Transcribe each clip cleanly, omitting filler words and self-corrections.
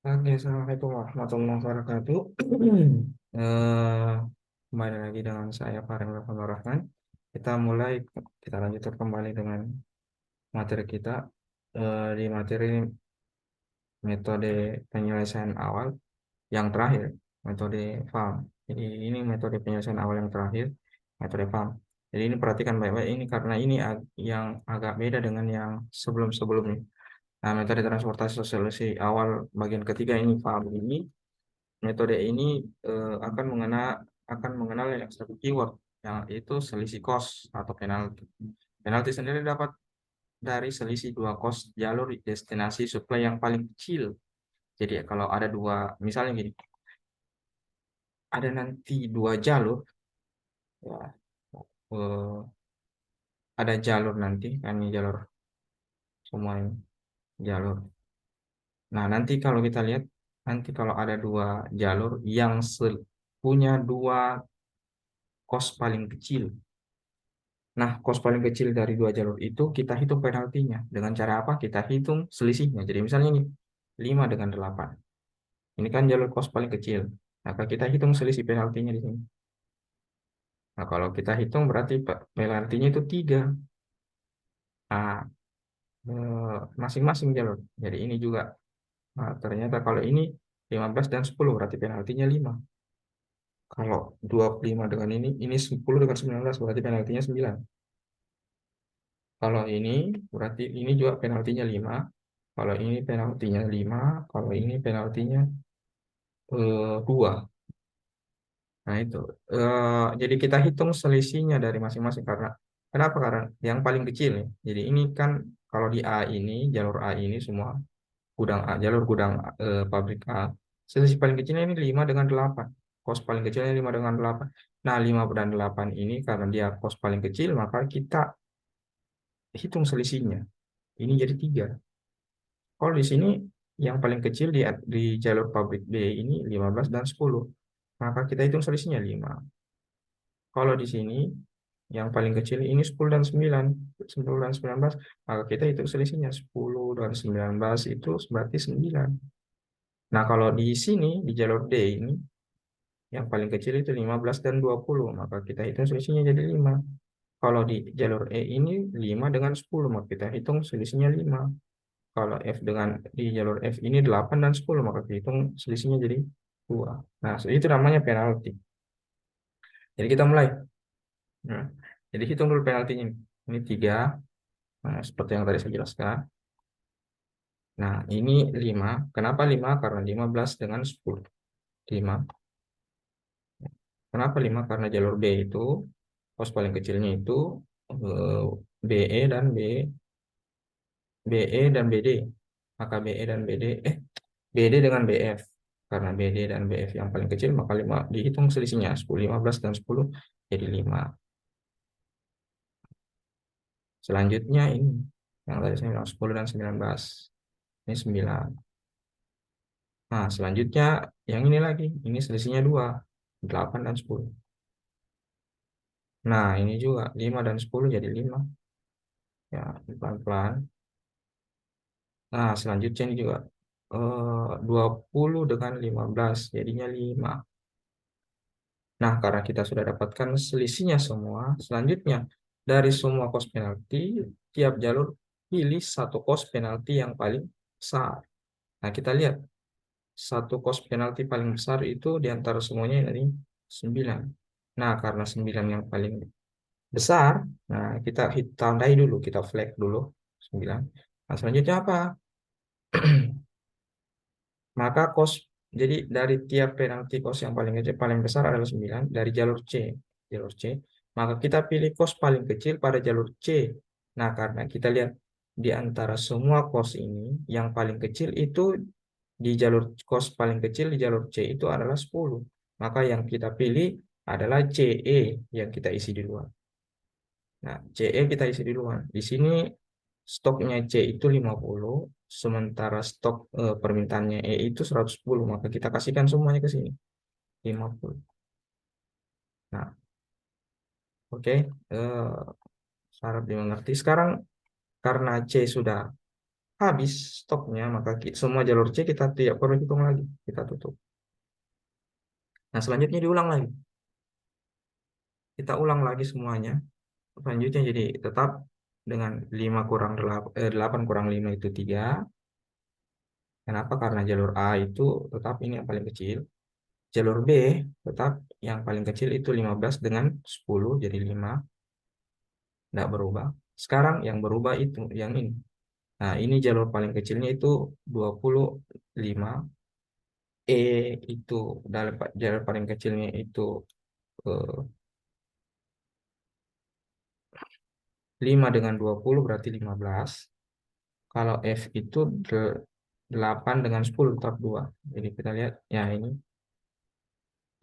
Oke, Assalamualaikum warahmatullahi wabarakatuh. Kembali lagi dengan saya Farel Rahman. Kita lanjutkan kembali dengan materi kita. Di materi ini metode penyelesaian awal yang terakhir, metode FAM. Jadi ini metode penyelesaian awal yang terakhir, metode FAM. Jadi ini perhatikan baik-baik ini karena ini yang agak beda dengan yang sebelum-sebelumnya. Nah, metode transportasi solusi awal bagian ketiga ini FAM ini. Metode ini akan mengenal yang satu keyword, yang itu selisih cost atau penalti. Penalti sendiri dapat dari selisih dua cost jalur destinasi supply yang paling kecil. Jadi kalau ada dua, misalnya gini, ada nanti dua jalur, ya, eh, ada jalur nanti, kan ini jalur semua ini jalur. Nah, nanti kalau kita lihat, nanti kalau ada dua jalur yang punya dua cost paling kecil. Nah, cost paling kecil dari dua jalur itu kita hitung penaltinya. Dengan cara apa? Kita hitung selisihnya. Jadi misalnya ini 5 dengan 8. Ini kan jalur cost paling kecil. Maka kita hitung selisih penaltinya di sini. Nah, kalau kita hitung berarti penaltinya itu 3. Nah, masing-masing jalur. Jadi ini juga. Nah, ternyata kalau ini 15 dan 10 berarti penaltinya 5. Kalau 25 dengan ini 10 dengan 19 berarti penaltinya 9. Kalau ini berarti ini juga penaltinya 5. Kalau ini penaltinya 5, kalau ini penaltinya 2. Nah, itu. Jadi kita hitung selisihnya dari masing-masing karena kenapa? Karena yang paling kecil nih. Jadi ini kan kalau di A ini, jalur A ini semua gudang A, jalur gudang pabrik A. Selisih paling kecilnya ini 5 dengan 8. Kos paling kecilnya 5 dengan 8. Nah, 5 dan 8 ini karena dia kos paling kecil, maka kita hitung selisihnya. Ini jadi 3. Kalau di sini yang paling kecil di jalur pabrik B ini 15 dan 10. Maka kita hitung selisihnya 5. Kalau di sini yang paling kecil ini 10 dan 9. 10 dan 19. Maka kita hitung selisihnya 10 dan 19 itu berarti 9. Nah, kalau di sini di jalur D ini yang paling kecil itu 15 dan 20. Maka kita hitung selisihnya jadi 5. Kalau di jalur E ini 5 dengan 10. Maka kita hitung selisihnya 5. Kalau F di jalur F ini 8 dan 10, maka dihitung selisihnya jadi 2. Nah, itu namanya penalti. Jadi kita mulai. Nah, jadi hitung dulu penaltinya. Ini 3. Nah, seperti yang tadi saya jelaskan. Nah, ini 5. Kenapa 5? Karena 15 dengan 10. 5. Kenapa 5? Karena jalur B itu, pos paling kecilnya itu eh, BE dan BE dan BD. Maka BD dengan BF. Karena BD dan BF yang paling kecil, maka 5 dihitung selisihnya. 10, 15 dan 10 jadi 5. Selanjutnya ini, yang tadi saya bilang 10 dan 19. Ini 9. Nah, selanjutnya yang ini lagi. Ini selisihnya 2. 8 dan 10. Nah, ini juga 5 dan 10 jadi 5. Ya, pelan-pelan. Nah, selanjutnya ini juga 20 dengan 15 jadinya 5. Nah, karena kita sudah dapatkan selisihnya semua, selanjutnya dari semua cost penalti, tiap jalur pilih satu cost penalti yang paling besar. Nah, kita lihat satu cost penalti paling besar itu di antara semuanya ini 9. Nah, karena 9 yang paling besar, nah kita tandai dulu, kita flag dulu 9. Nah, selanjutnya apa? Maka jadi dari tiap penalti cost yang paling kecil paling besar adalah 9 dari jalur C. Jalur C. Maka kita pilih cost paling kecil pada jalur C. Nah, karena kita lihat di antara semua cost ini yang paling kecil itu di jalur cost paling kecil di jalur C itu adalah 10. Maka yang kita pilih adalah CE yang kita isi di luar. Nah, CE kita isi di luar. Di sini stoknya C itu 50, sementara stok permintaannya E itu 110, maka kita kasihkan semuanya ke sini, 50. Nah, oke, harap dimengerti. Sekarang karena C sudah habis stoknya, maka semua jalur C kita tidak perlu hitung lagi, kita tutup. Nah, selanjutnya diulang lagi. Kita ulang lagi semuanya. Selanjutnya jadi tetap dengan 8 kurang 5 itu 3. Kenapa? Karena jalur A itu tetap ini yang paling kecil. Jalur B tetap yang paling kecil itu 15 dengan 10, jadi 5. Tidak berubah. Sekarang yang berubah itu yang ini. Nah, ini jalur paling kecilnya itu 25. E itu jalur paling kecilnya itu 5 dengan 20 berarti 15. Kalau F itu 8 dengan 10 tetap 2. Jadi kita lihat ya ini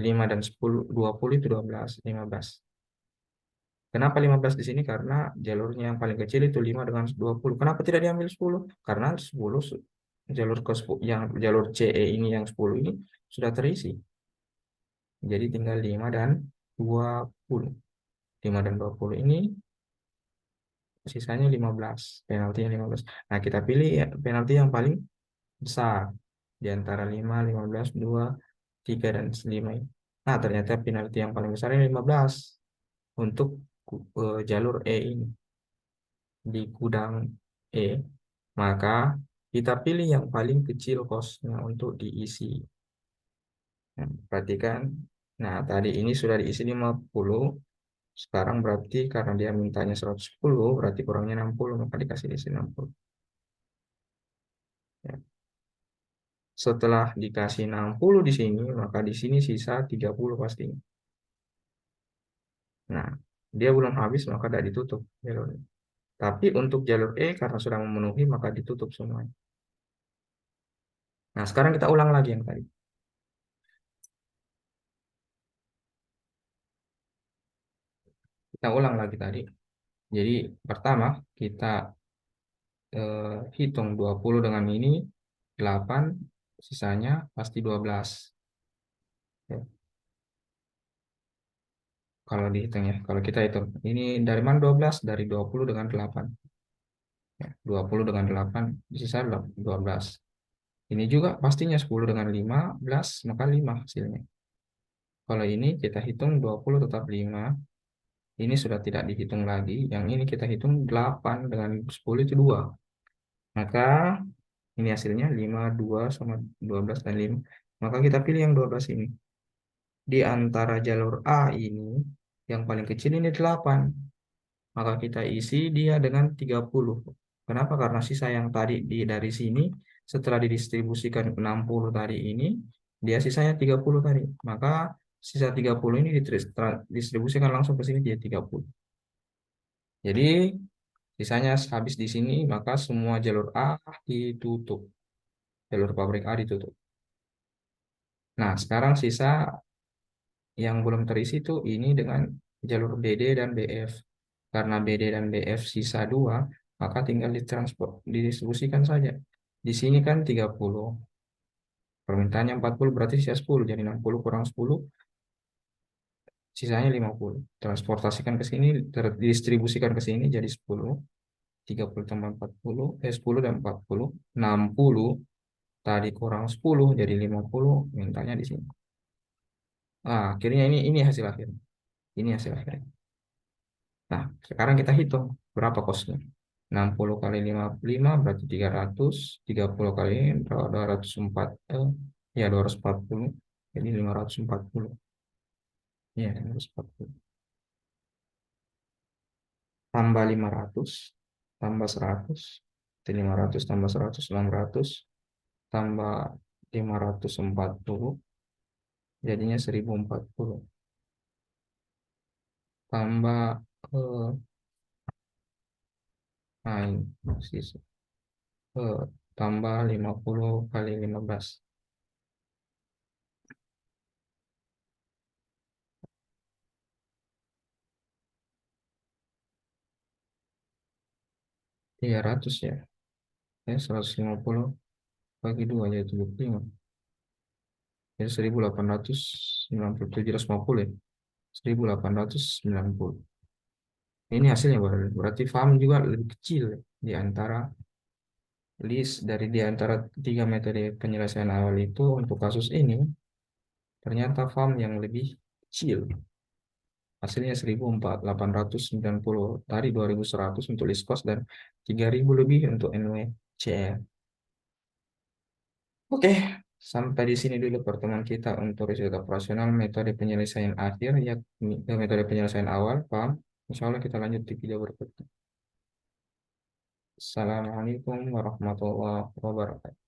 5 dan 10, 20 itu 12, 15. Kenapa 15 di sini? Karena jalurnya yang paling kecil itu 5 dengan 20. Kenapa tidak diambil 10? Karena 10 jalur ke 10, yang jalur CE ini yang 10 ini sudah terisi. Jadi tinggal 5 dan 20. 5 dan 20 ini sisanya 15. Penaltinya 15. Nah, kita pilih ya, penalti yang paling besar di antara 5, 15, 2, 3 dan 5. Nah, ternyata penalti yang paling besarnya 15 untuk jalur E ini. Di gudang E, maka kita pilih yang paling kecil kosnya untuk diisi. Nah, perhatikan. Nah, tadi ini sudah diisi 50. Sekarang berarti karena dia mintanya 110, berarti kurangnya 60, maka dikasih diisi 60. Ya. Setelah dikasih 60 di sini, maka di sini sisa 30 pastinya. Nah, dia belum habis, maka tidak ditutup jalurnya. Tapi untuk jalur E, karena sudah memenuhi, maka ditutup semuanya. Nah, sekarang kita ulang lagi yang tadi. Kita ulang lagi tadi. Jadi pertama kita hitung 20 dengan ini 8, sisanya pasti 12. Ya, kalau dihitung ya, kalau kita hitung. Ini dari mana 12? Dari 20 dengan 8. Ya, 20 dengan 8, sisa 12. Ini juga pastinya 10 dengan 15, maka 5 hasilnya. Kalau ini kita hitung 20 tetap 5. Ini sudah tidak dihitung lagi. Yang ini kita hitung 8 dengan 10 itu 2. Maka ini hasilnya 5, 2 sama 12 dan 5. Maka kita pilih yang 12 ini. Di antara jalur A ini, yang paling kecil ini 8. Maka kita isi dia dengan 30. Kenapa? Karena sisa yang tadi dari sini, setelah didistribusikan 60 tadi ini, dia sisanya 30 tadi. Maka sisa 30 ini didistribusikan langsung ke sini jadi 30. Jadi sisanya habis di sini, maka semua jalur A ditutup. Jalur pabrik A ditutup. Nah, sekarang sisa yang belum terisi itu ini dengan jalur BD dan BF. Karena BD dan BF sisa 2, maka tinggal ditransport, didistribusikan saja. Di sini kan 30. Permintaannya 40 berarti sisa 10. Jadi 60 kurang 10, sisanya 50. Transportasikan ke sini, didistribusikan ke sini jadi 10. 30 tambah 40, 10 dan 40. 60 tadi kurang 10 jadi 50, mintanya di sini. Nah, akhirnya ini hasil akhir. Ini hasil akhir. Nah, sekarang kita hitung berapa kosnya. 60 kali 55 berarti 300. 30 kali 204. Ya, 240. Jadi 540. Ya, 540. Tambah 500. Tambah 100. Jadi 500 tambah 100, 600. Tambah 540. Jadinya 1040. Tambah eh, nah ini, eh, tambah 50 kali 15. 300 ya. 150 bagi 2 jadi 75. Jadi 1897, ya. 1890. Ini hasilnya berarti farm juga lebih kecil ya, di antara list dari di antara tiga metode penyelesaian awal itu untuk kasus ini ternyata farm yang lebih kecil. Hasilnya 1.890 dari 2.100 untuk list cost dan 3.000 lebih untuk NWCR. Oke, sampai di sini dulu pertemuan kita untuk riset operasional metode penyelesaian akhir, yakni metode penyelesaian awal, paham? Insya Allah kita lanjut di video berikutnya. Assalamualaikum warahmatullahi wabarakatuh.